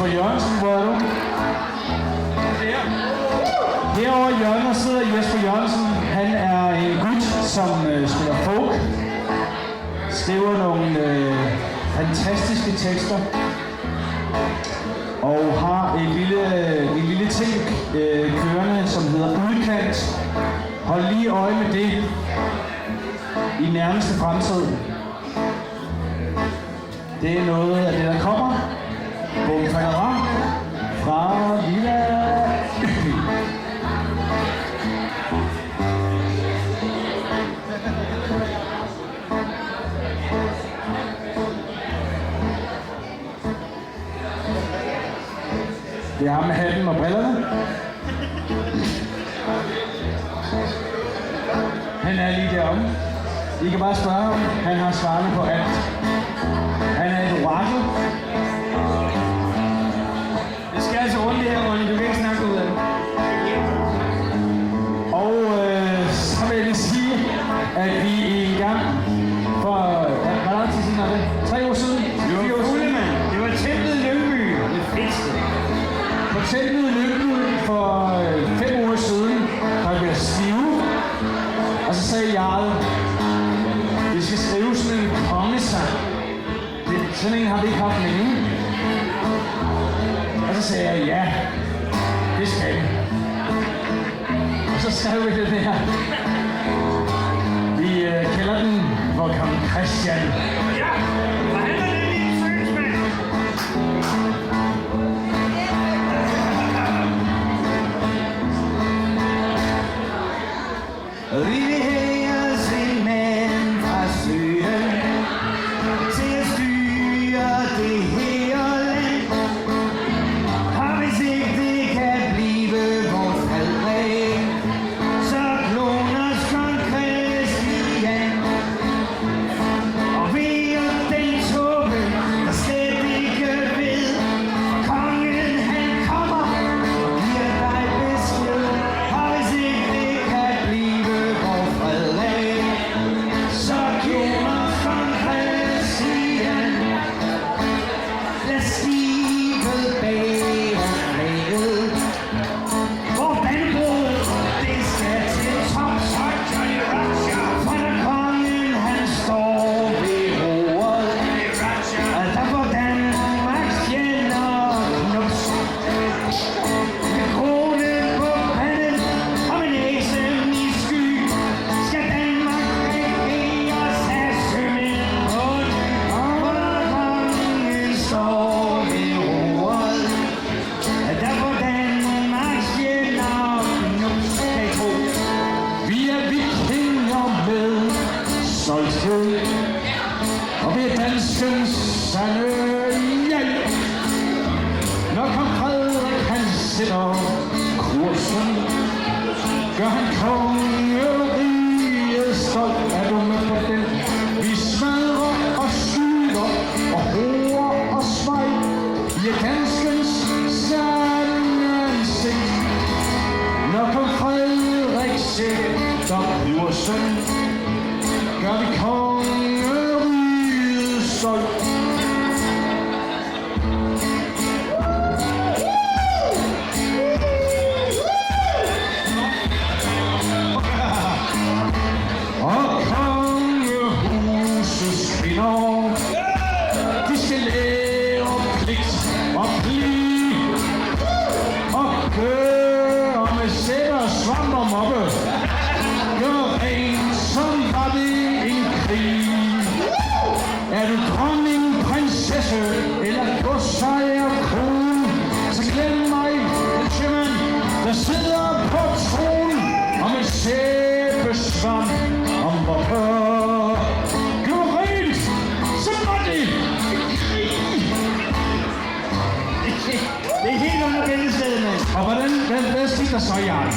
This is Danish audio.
Jesper Jørgensen, hvor er du? Herovre i hjørnet sidder Jesper Jørgensen. Han er en gut, som spiller folk. Skriver nogle fantastiske tekster. Og har en lille ting kørende, som hedder Udkant. Hold lige øje med det i nærmeste fremtid. Det er noget af det, der kommer. Bumfalera fra Lilla. Det er ham med hatten og brillerne. Han er lige deromme. I kan bare spørge ham. Han har svaret på alt. Han er et orakel. Det skal altså rundt her, Ronny. Du kan ikke snakke ud af det. Og så vil jeg lige sige, at vi en gang for... Hvad lang tid siden er det? 3 år siden? Det var fulde, mand. Det var templet i Lyngby. Det fedeste. På templet i Lyngby for 5 år siden, der blev stive. Og så sagde Jarl, vi skal skrive sådan en kongesang. Sådan en har vi ikke haft længe. Og så sagde jeg, ja, det skal vi. Og så skrev vi det der. Vi kalder den for Kong Christian. Ja, og han er nemlig en søgsmand. Vi vil have os en mand fra søen til at styre det her land. Og hvis ikke det kan blive vores faldregn, så kloner Kong Christian. Og ved at den tåbe, der slet ikke ved, for kongen han kommer og giver dig besked. Og hvis ikke det kan blive vores faldregn, så kloner Kong Christian. Lad skibet bag os flaget, hvor vandbruget det skal til tops. For da kongen han står ved roret, der får Danmarks fjender knus. Med krone på panden og med næsen i sky, skal Danmark regeres af sømænd på ny. For da kongen står ved roret, der får Danmarks fjender knus. Kan I tro? Vi er vikinger med stolthed, og vi er danskens sande hjælp. Når kong Frederik han sætter kursen, gør han kongeriget stolt. Er du med på den? Vi smadrer og skyder og hoer og smeg. Vi er danskens sande ansigt. Når kong Frederik sætter kursen, gør vi kongeriget stolt. Og kongehusets kvinder, de skal lære pligt og plige og køre med sæt og svamp og moppe. Gør rent, som var det en krig. Er du dronning, prinsesse eller godsejer kone, så glem mig, sømand, der sidder på tronen og med sæbesvamp om moppe. Gør rent, som var det en krig. Det er helt under bæltestedet, mand. Og hvad skete der så, Jarl?